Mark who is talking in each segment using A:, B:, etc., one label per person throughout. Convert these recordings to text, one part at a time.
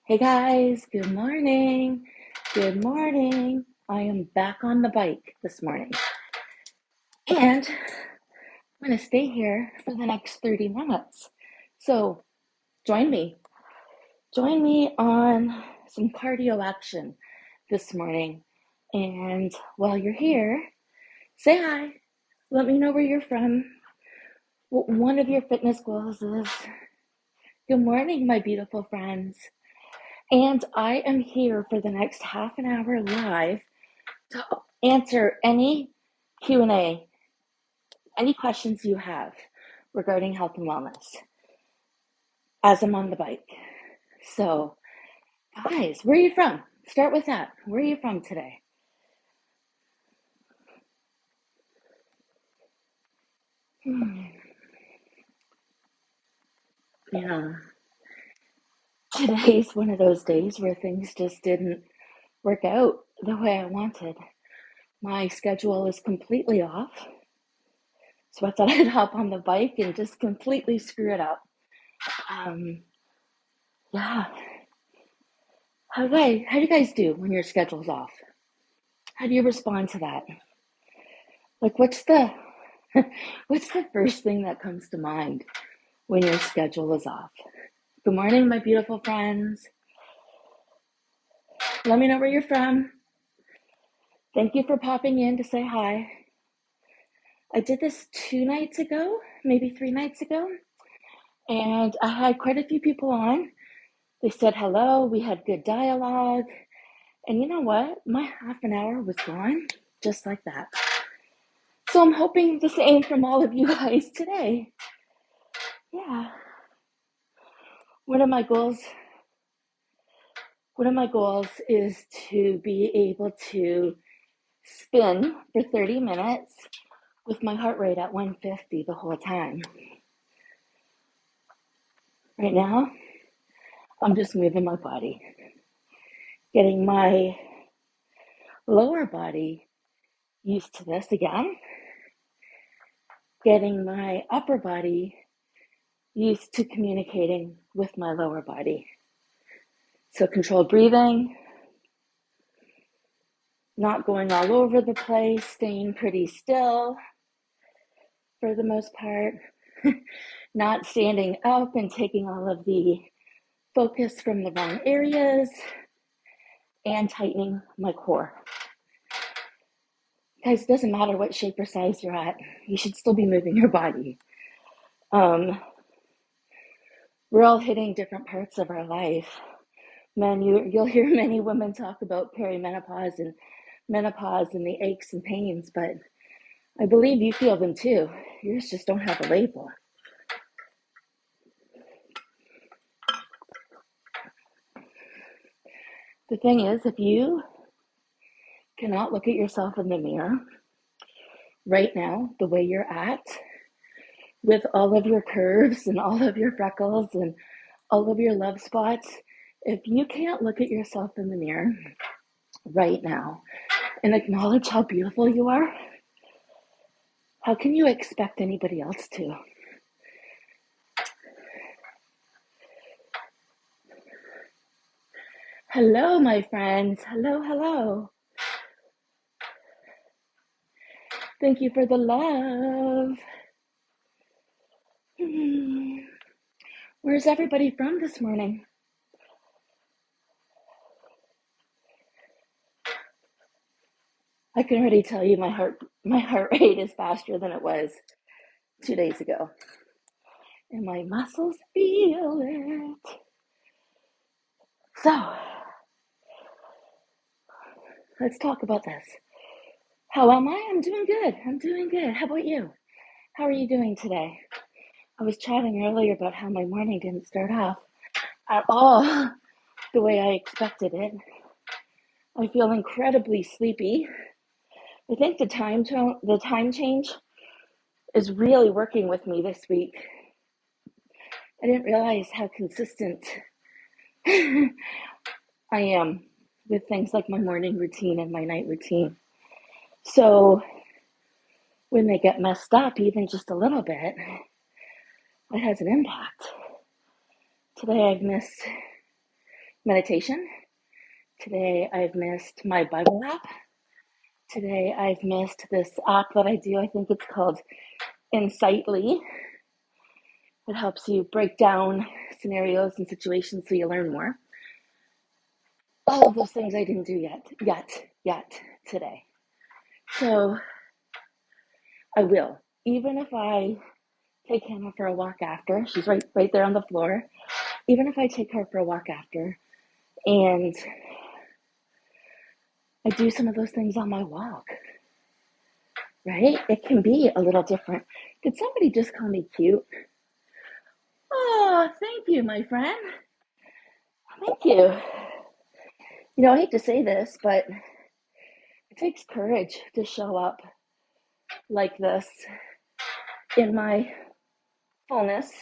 A: Hey guys, good morning. Good morning. I am back on the bike this morning and I'm going to stay here for the next 30 minutes. So join me. Join me on some cardio action this morning. And while you're here, say hi. Let me know where you're from. What one of your fitness goals is. Good morning, my beautiful friends. And I am here for the next half an hour live to answer any Q&A, any questions you have regarding health and wellness as I'm on the bike. So, guys, where are you from? Start with that. Where are you from today? Yeah, today's one of those days where things just didn't work out the way I wanted. My schedule is completely off. So I thought I'd hop on the bike and just completely screw it up. Yeah. How do you guys do when your schedule's off? How do you respond to that? Like what's the first thing that comes to mind when your schedule is off? Good morning, my beautiful friends. Let me know where you're from. Thank you for popping in to say hi. I did this 2 nights ago, maybe 3 nights ago, and I had quite a few people on. They said hello, we had good dialogue, and you know what? My half an hour was gone just like that. So I'm hoping the same from all of you guys today. Yeah. One of my goals is to be able to spin for 30 minutes with my heart rate at 150 the whole time. Right now, I'm just moving my body, getting my lower body used to this again, getting my upper body used to communicating with my lower body. So controlled breathing, not going all over the place, staying pretty still for the most part, not standing up and taking all of the focus from the wrong areas, and tightening my core. Guys, it doesn't matter what shape or size you're at, you should still be moving your body. We're all hitting different parts of our life. Man, you'll hear many women talk about perimenopause and menopause and the aches and pains, but I believe you feel them too. Yours just don't have a label. The thing is, if you cannot look at yourself in the mirror right now, the way you're at, with all of your curves and all of your freckles and all of your love spots, if you can't look at yourself in the mirror right now and acknowledge how beautiful you are, how can you expect anybody else to? Hello, my friends. Hello, hello. Thank you for the love. Where's everybody from this morning? I can already tell you my heart rate is faster than it was 2 days ago. And my muscles feel it. So, let's talk about this. How am I? I'm doing good. I'm doing good. How about you? How are you doing today? I was chatting earlier about how my morning didn't start off at all the way I expected it. I feel incredibly sleepy. I think the time change is really working with me this week. I didn't realize how consistent I am with things like my morning routine and my night routine. So when they get messed up, even just a little bit, it has an impact. Today I've missed meditation. Today I've missed my Bible app. Today I've missed this app that I do. I think it's called Insightly. It helps you break down scenarios and situations so you learn more. All of those things I didn't do yet today. So I will. Even if I take Hannah for a walk after, she's right there on the floor. Even if I take her for a walk after and I do some of those things on my walk, right? It can be a little different. Did somebody just call me cute? Oh, thank you, my friend. Thank you. You know, I hate to say this, but it takes courage to show up like this in my fullness,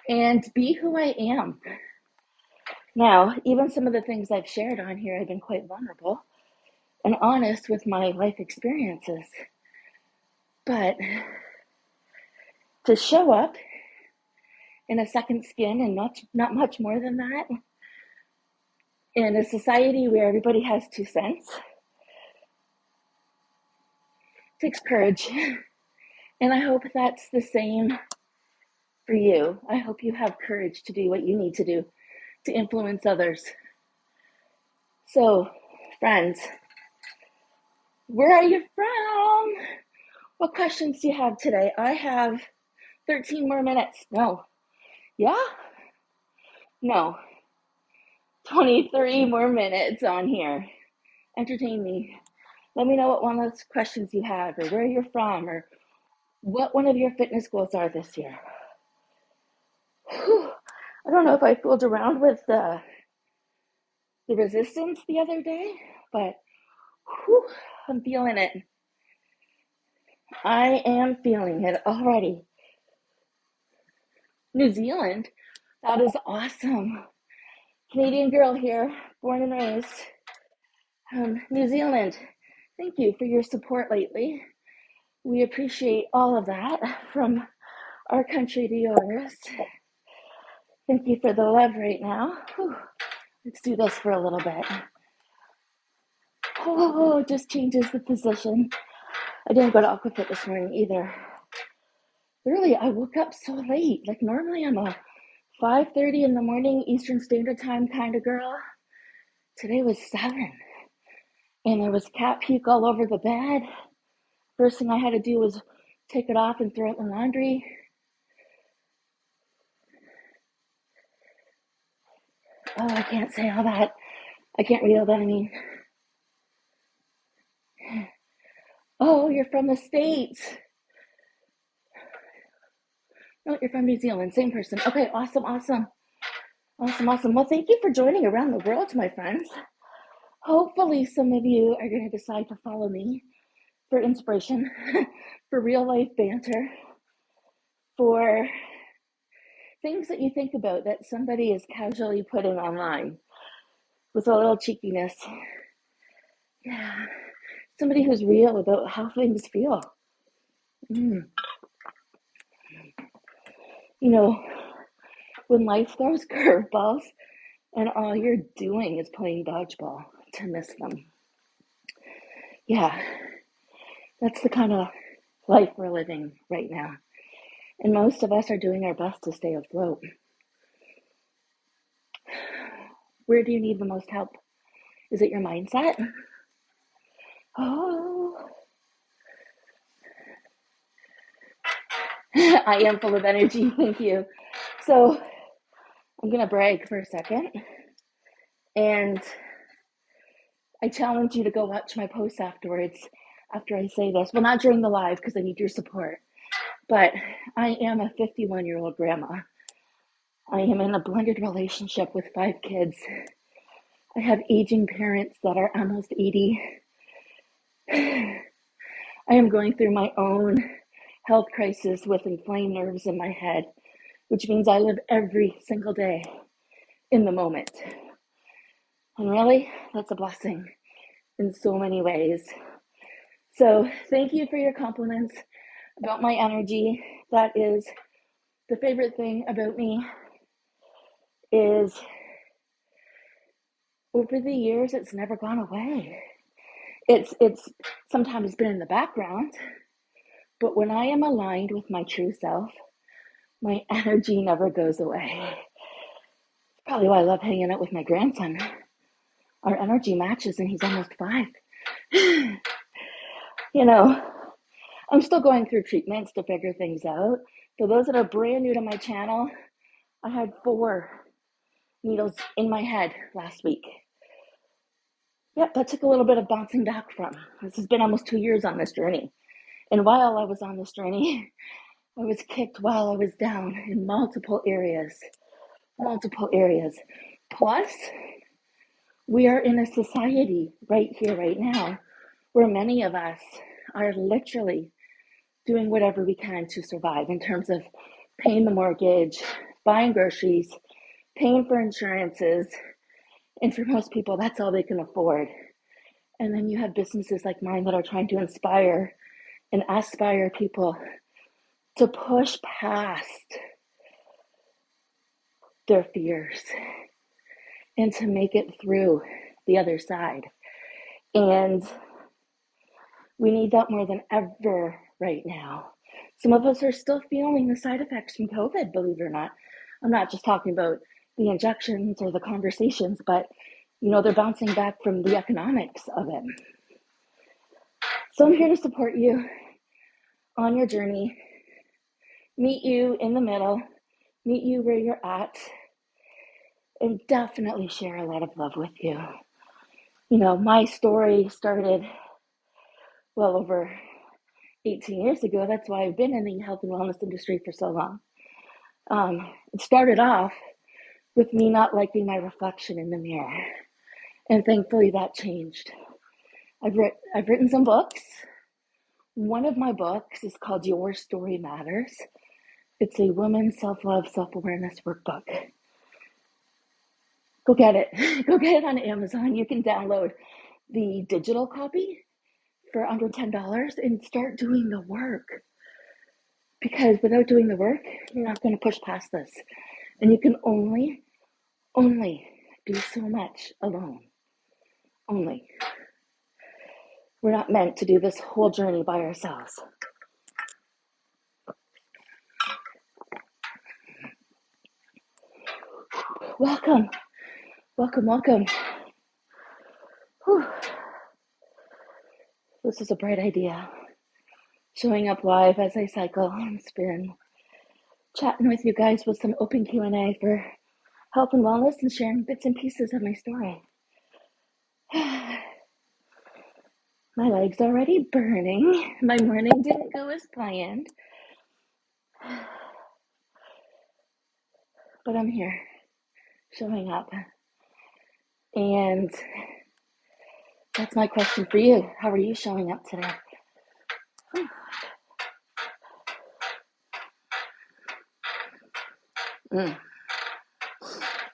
A: and be who I am. Now, even some of the things I've shared on here, I've been quite vulnerable and honest with my life experiences. But to show up in a second skin and not much more than that, in a society where everybody has 2 cents, takes courage. And I hope that's the same for you. I hope you have courage to do what you need to do to influence others. So, friends, where are you from? What questions do you have today? I have 13 more minutes. No. Yeah? No. 23 more minutes on here. Entertain me. Let me know what one of those questions you have, or where you're from, or what one of your fitness goals are this year. Whew. I don't know if I fooled around with the resistance the other day, but whew, I'm feeling it. I am feeling it already. New Zealand, that is awesome. Canadian girl here, born and raised. New Zealand, thank you for your support lately. We appreciate all of that from our country to yours. Thank you for the love right now. Whew. Let's do this for a little bit. Oh, it just changes the position. I didn't go to Aquafit this morning either. Really, I woke up so late. Like normally I'm a 5:30 in the morning Eastern Standard Time kind of girl. Today was 7. And there was cat puke all over the bed. First thing I had to do was take it off and throw it in the laundry. Oh, I can't say all that. I can't read all that. I mean, oh, you're from the States. No, you're from New Zealand. Same person. Okay, awesome. Well, thank you for joining Around the World, my friends. Hopefully some of you are going to decide to follow me for inspiration, for real life banter, for things that you think about that somebody is casually putting online with a little cheekiness. Yeah, somebody who's real about how things feel. You know, when life throws curveballs and all you're doing is playing dodgeball to miss them. Yeah, that's the kind of life we're living right now. And most of us are doing our best to stay afloat. Where do you need the most help? Is it your mindset? Oh, I am full of energy. Thank you. So I'm going to brag for a second. And I challenge you to go watch my posts afterwards after I say this. Well, not during the live because I need your support. But I am a 51-year-old grandma. I am in a blended relationship with 5 kids. I have aging parents that are almost 80. I am going through my own health crisis with inflamed nerves in my head, which means I live every single day in the moment. And really, that's a blessing in so many ways. So thank you for your compliments about my energy. That is the favorite thing about me. is over the years, it's never gone away. It's sometimes been in the background, but when I am aligned with my true self, my energy never goes away. Probably why I love hanging out with my grandson. Our energy matches and he's almost 5. You know, I'm still going through treatments to figure things out. For those that are brand new to my channel, I had 4 needles in my head last week. Yep, that took a little bit of bouncing back from. This has been almost 2 years on this journey. And while I was on this journey, I was kicked while I was down in multiple areas. Plus, we are in a society right here, right now, where many of us are literally doing whatever we can to survive in terms of paying the mortgage, buying groceries, paying for insurances. And for most people, that's all they can afford. And then you have businesses like mine that are trying to inspire and aspire people to push past their fears and to make it through the other side. And we need that more than ever right now. Some of us are still feeling the side effects from COVID, believe it or not. I'm not just talking about the injections or the conversations, but they're bouncing back from the economics of it. So I'm here to support you on your journey, meet you in the middle, meet you where you're at, and definitely share a lot of love with you. My story started well over 18 years ago. That's why I've been in the health and wellness industry for so long. It started off with me not liking my reflection in the mirror. And thankfully that changed. I've written some books. One of my books is called Your Story Matters. It's a women's self-love, self-awareness workbook. Go get it. Go get it on Amazon. You can download the digital copy for under $10 and start doing the work. Because without doing the work, you're not going to push past this. And you can only do so much alone. Only. We're not meant to do this whole journey by ourselves. Welcome. Whew. This is a bright idea. Showing up live as I cycle and spin. Chatting with you guys with some open Q&A for health and wellness and sharing bits and pieces of my story. My leg's already burning. My morning didn't go as planned. But I'm here, showing up. And that's my question for you. How are you showing up today? I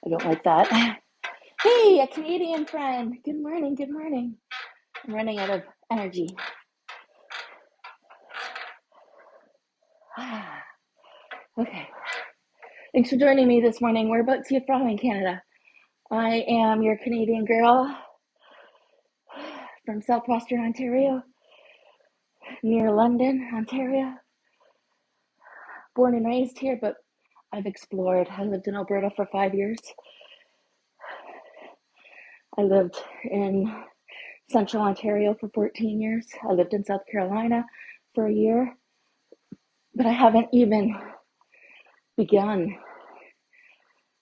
A: don't like that. Hey, a Canadian friend. Good morning. I'm running out of energy. Okay. Thanks for joining me this morning. Whereabouts are you from in Canada? I am your Canadian girl from southwestern Ontario, near London, Ontario. Born and raised here, but I've explored. I lived in Alberta for 5 years. I lived in Central Ontario for 14 years. I lived in South Carolina for a year, but I haven't even begun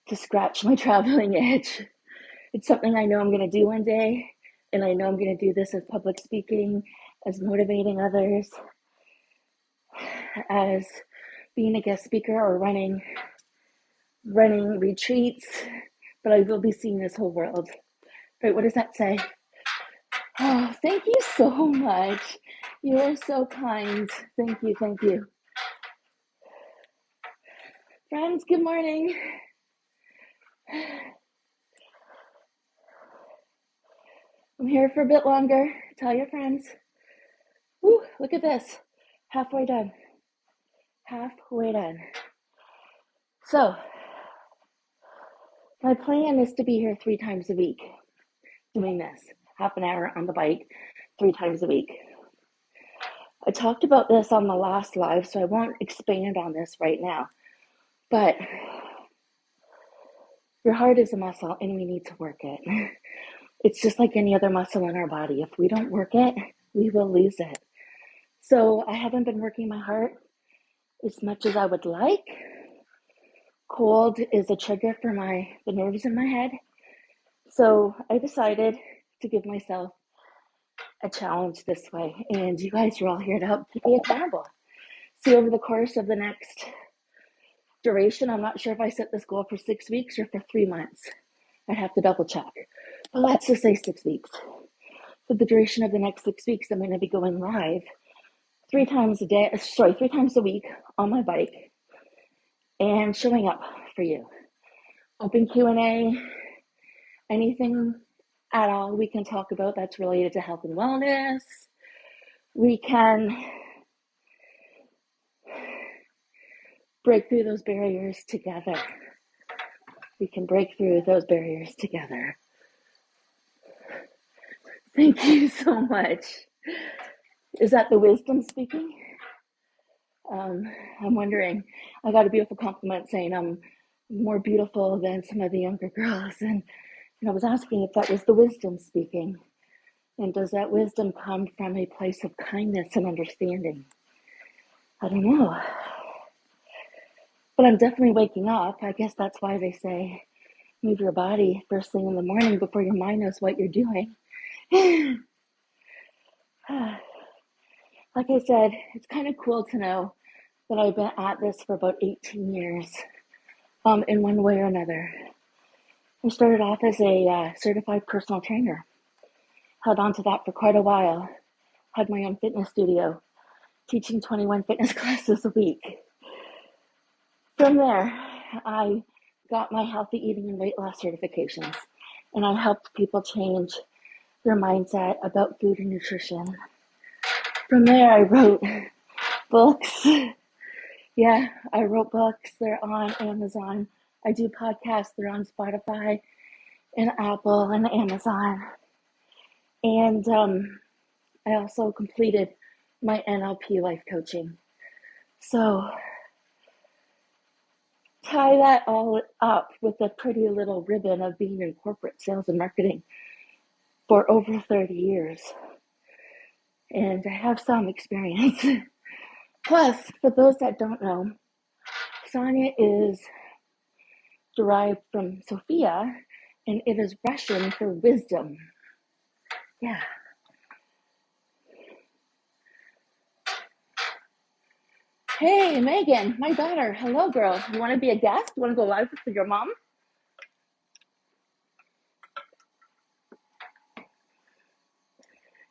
A: to scratch my traveling itch. It's something I know I'm going to do one day, and I know I'm going to do this as public speaking, as motivating others, as being a guest speaker or running retreats, but I will be seeing this whole world. Right, what does that say? Oh, thank you so much. You are so kind. Thank you. Friends, good morning. I'm here for a bit longer. Tell your friends. Woo, look at this. Halfway done. So, My plan is to be here 3 times a week doing this, half an hour on the bike, 3 times a week. I talked about this on the last live, so I won't expand on this right now. But your heart is a muscle and we need to work it. It's just like any other muscle in our body. If we don't work it, we will lose it. So I haven't been working my heart as much as I would like. Cold is a trigger for the nerves in my head. So I decided to give myself a challenge this way. And you guys are all here to help keep me accountable. See, over the course of the next duration, I'm not sure if I set this goal for 6 weeks or for 3 months. I'd have to double check. But let's just say 6 weeks. For the duration of the next 6 weeks, I'm going to be going live 3 times a week on my bike and showing up for you. Open Q&A, anything at all we can talk about that's related to health and wellness. We can break through those barriers together. Thank you so much. Is that the wisdom speaking? I'm wondering. I got a beautiful compliment saying I'm more beautiful than some of the younger girls. And I was asking if that was the wisdom speaking. And does that wisdom come from a place of kindness and understanding? I don't know. But I'm definitely waking up. I guess that's why they say move your body first thing in the morning before your mind knows what you're doing. Like I said, it's kind of cool to know that I've been at this for about 18 years, in one way or another. I started off as a certified personal trainer, held on to that for quite a while, had my own fitness studio, teaching 21 fitness classes a week. From there, I got my healthy eating and weight loss certifications, and I helped people change their mindset about food and nutrition. From there, I wrote books. Yeah, I wrote books. They're on Amazon. I do podcasts. They're on Spotify and Apple and Amazon. And I also completed my NLP life coaching. So tie that all up with a pretty little ribbon of being in corporate sales and marketing for over 30 years. And I have some experience. Plus, for those that don't know, Sonia is derived from Sophia, and it is Russian for wisdom. Yeah. Hey, Megan, my daughter. Hello, girl. You want to be a guest? You want to go live with your mom?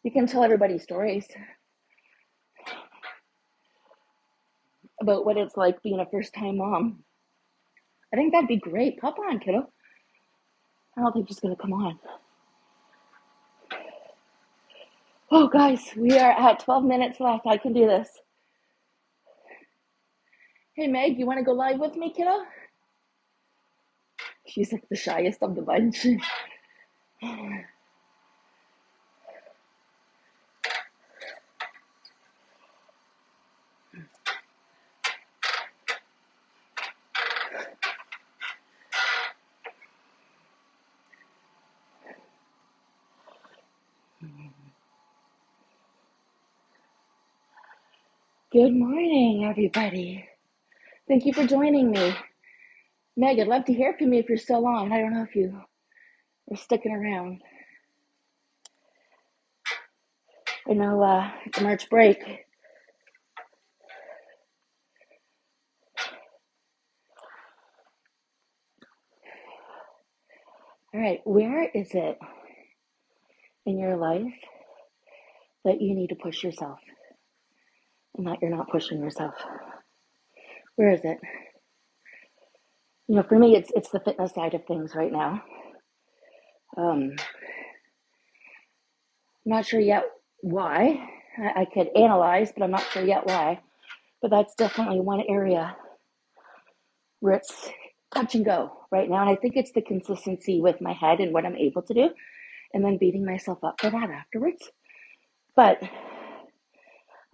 A: You can tell everybody stories about what it's like being a first-time mom. I think that'd be great. Pop on, kiddo. I don't think she's going to come on. Oh, guys, we are at 12 minutes left. I can do this. Hey, Meg, you want to go live with me, kiddo? She's like the shyest of the bunch. Good morning, everybody. Thank you for joining me. Meg, I'd love to hear from you if you're still on. I don't know if you are sticking around. I know it's March break. All right, where is it in your life that you need to push yourself and that you're not pushing yourself? Where is it? For me, it's the fitness side of things right now. I'm not sure yet why. I could analyze, but I'm not sure yet why. But that's definitely one area where it's touch and go right now. And I think it's the consistency with my head and what I'm able to do, and then beating myself up for that afterwards. But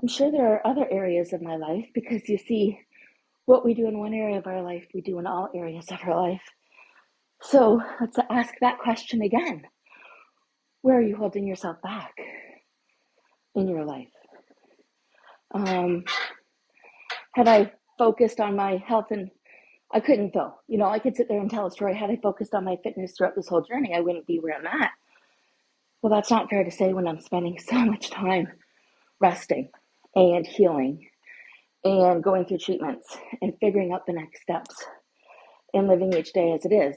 A: I'm sure there are other areas of my life, because you see, what we do in one area of our life, we do in all areas of our life. So let's ask that question again. Where are you holding yourself back in your life? Had I focused on my health, and I couldn't though. I could sit there and tell a story. Had I focused on my fitness throughout this whole journey, I wouldn't be where I'm at. Well, that's not fair to say when I'm spending so much time resting and healing and going through treatments and figuring out the next steps and living each day as it is.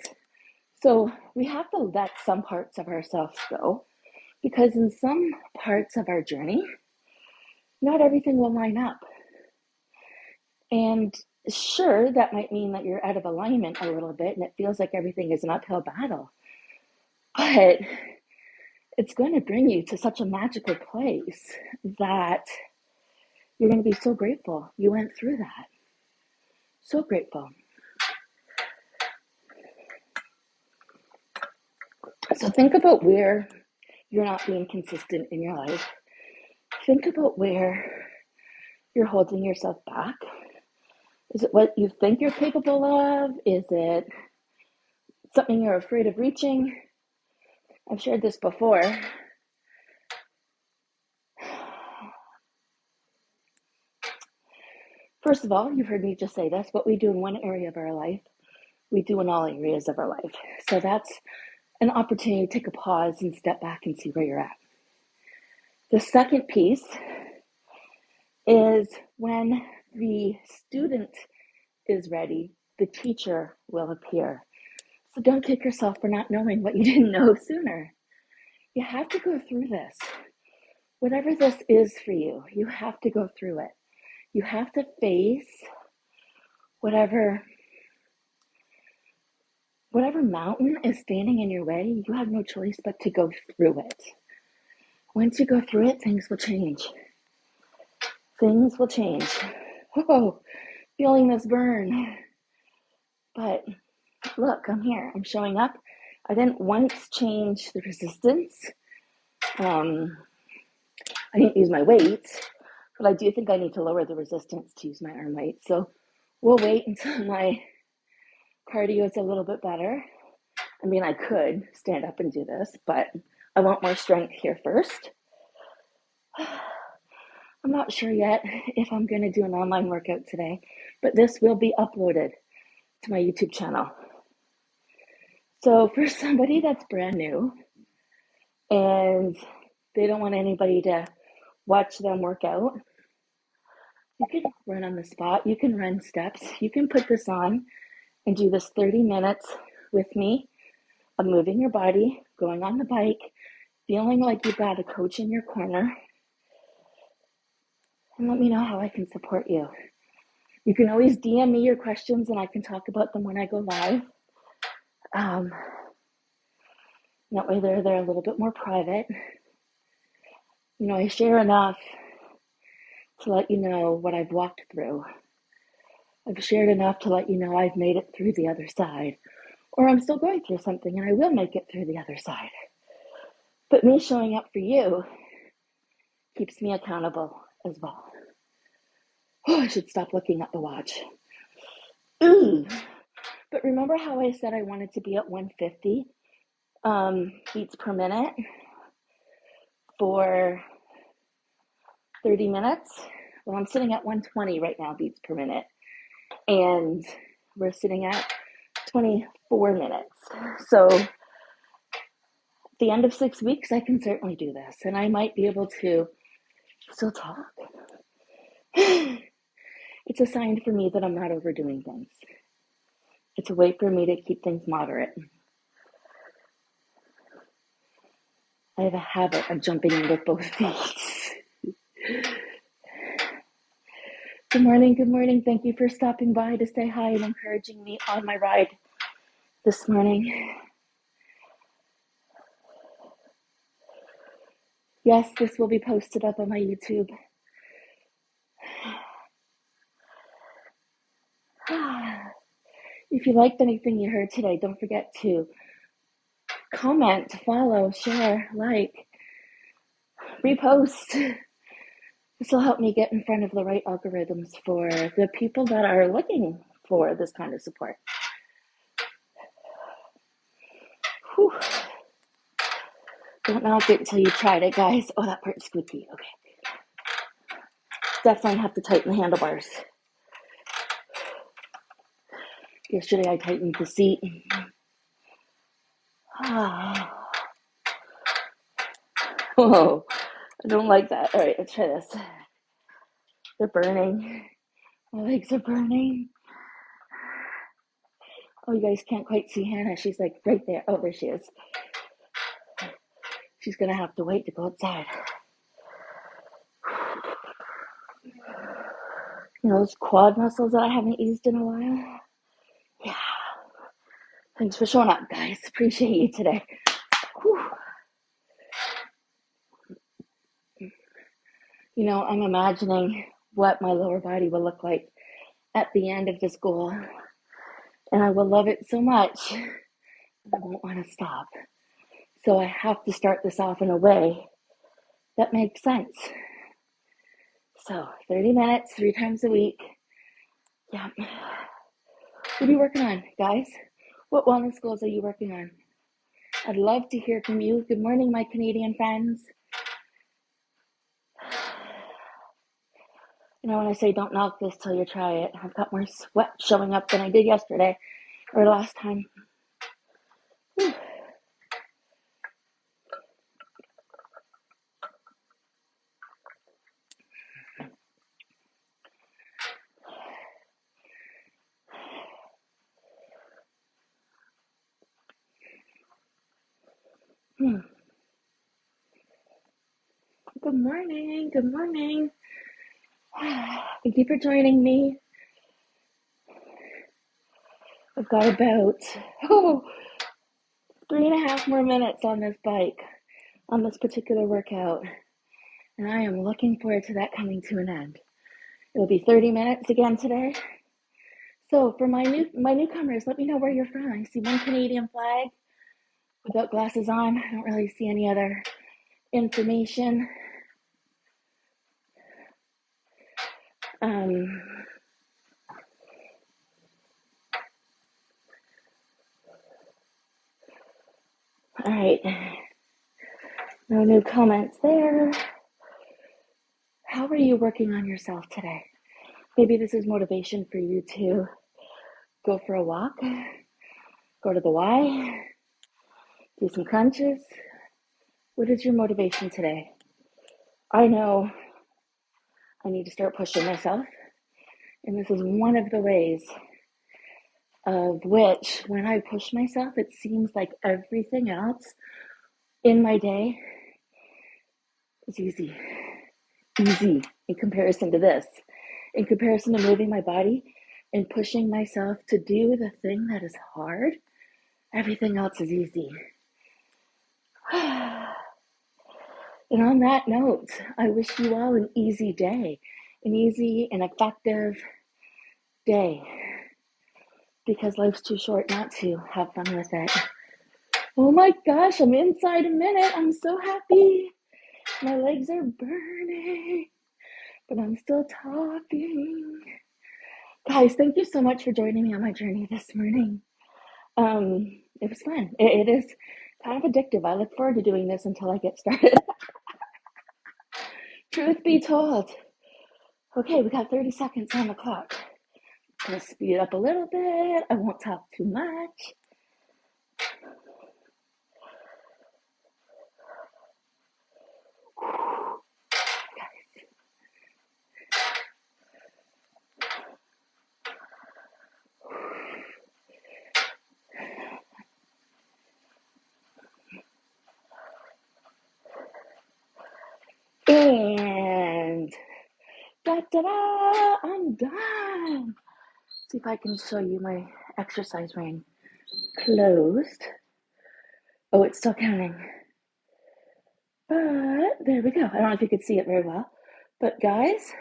A: So we have to let some parts of ourselves go, because in some parts of our journey, not everything will line up. And sure, that might mean that you're out of alignment a little bit and it feels like everything is an uphill battle. But it's going to bring you to such a magical place that you're going to be so grateful you went through that. So grateful. So think about where you're not being consistent in your life. Think about where you're holding yourself back. Is it what you think you're capable of? Is it something you're afraid of reaching? I've shared this before. First of all, you've heard me just say this: what we do in one area of our life, we do in all areas of our life. So that's an opportunity to take a pause and step back and see where you're at. The second piece is when the student is ready, the teacher will appear. So don't kick yourself for not knowing what you didn't know sooner. You have to go through this. Whatever this is for you, you have to go through it. You have to face whatever mountain is standing in your way. You have no choice but to go through it. Once you go through it, things will change. Things will change. Oh, feeling this burn. But look, I'm here. I'm showing up. I didn't once change the resistance. I didn't use my weights, but I do think I need to lower the resistance to use my arm weight. So we'll wait until my cardio is a little bit better. I mean, I could stand up and do this, but I want more strength here first. I'm not sure yet if I'm going to do an online workout today, but this will be uploaded to my YouTube channel. So for somebody that's brand new and they don't want anybody to watch them work out, you can run on the spot, you can run steps, you can put this on and do this 30 minutes with me of moving your body, going on the bike, feeling like you've got a coach in your corner, and let me know how I can support you. You can always DM me your questions and I can talk about them when I go live. That way they're a little bit more private. I share enough to let you know what I've walked through. I've shared enough to let you know I've made it through the other side, or I'm still going through something and I will make it through the other side. But me showing up for you keeps me accountable as well. Oh, I should stop looking at the watch. Ooh. But remember how I said I wanted to be at 150 beats per minute for 30 minutes? Well, I'm sitting at 120 right now beats per minute. And we're sitting at 24 minutes. So at the end of 6 weeks, I can certainly do this. And I might be able to still talk. It's a sign for me that I'm not overdoing things. It's a way for me to keep things moderate. I have a habit of jumping in with both feet. Good morning, good morning. Thank you for stopping by to say hi and encouraging me on my ride this morning. Yes, this will be posted up on my YouTube. If you liked anything you heard today, don't forget to comment, follow, share, like, repost. This will help me get in front of the right algorithms for the people that are looking for this kind of support. Whew. Don't knock it until you tried it, guys. Oh, that part's squeaky. Okay. Definitely have to tighten the handlebars. Yesterday I tightened the seat. Whoa, I don't like that. All right, let's try this. They're burning. My legs are burning. Oh, you guys can't quite see Hannah. She's like right there. Oh, there she is. She's gonna have to wait to go outside. You know those quad muscles that I haven't used in a while? Yeah. Thanks for showing up, guys. Appreciate you today. Whew. You know, I'm imagining what my lower body will look like at the end of this goal. And I will love it so much, I won't want to stop. So I have to start this off in a way that makes sense. So 30 minutes, 3 times a week. Yeah. What are you working on, guys? What wellness goals are you working on? I'd love to hear from you. Good morning, my Canadian friends. You know, when I say don't knock this till you try it, I've got more sweat showing up than I did yesterday or last time. Whew. Good morning. Good morning. Thank you for joining me. I've got about 3.5 more minutes on this bike, on this particular workout, and I am looking forward to that coming to an end. It'll be 30 minutes again today. So for my newcomers, let me know where you're from. I see one Canadian flag without glasses on. I don't really see any other information. All right, no new comments there. How are you working on yourself today? Maybe this is motivation for you to go for a walk, go to the Y, do some crunches. What is your motivation today? I know I need to start pushing myself, and this is one of the ways of which, when I push myself, it seems like everything else in my day is easy in comparison to this, in comparison to moving my body and pushing myself to do the thing that is hard. Everything else is easy. And on that note, I wish you all an easy day, an easy and effective day, because life's too short not to have fun with it. Oh my gosh, I'm inside a minute. I'm so happy. My legs are burning, but I'm still talking. Guys, thank you so much for joining me on my journey this morning. It was fun. It is kind of addictive. I look forward to doing this until I get started. Truth be told. Okay, we got 30 seconds on the clock. I'm gonna speed it up a little bit. I won't talk too much. And da-da-da, I'm done. See if I can show you my exercise ring. Closed. Oh, it's still counting. But there we go. I don't know if you could see it very well. But guys,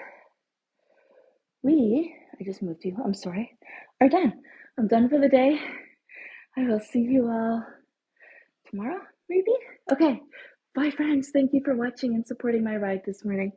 A: I just moved you. I'm sorry. are done. I'm done for the day. I will see you all tomorrow, maybe? Okay. Bye, friends. Thank you for watching and supporting my ride this morning.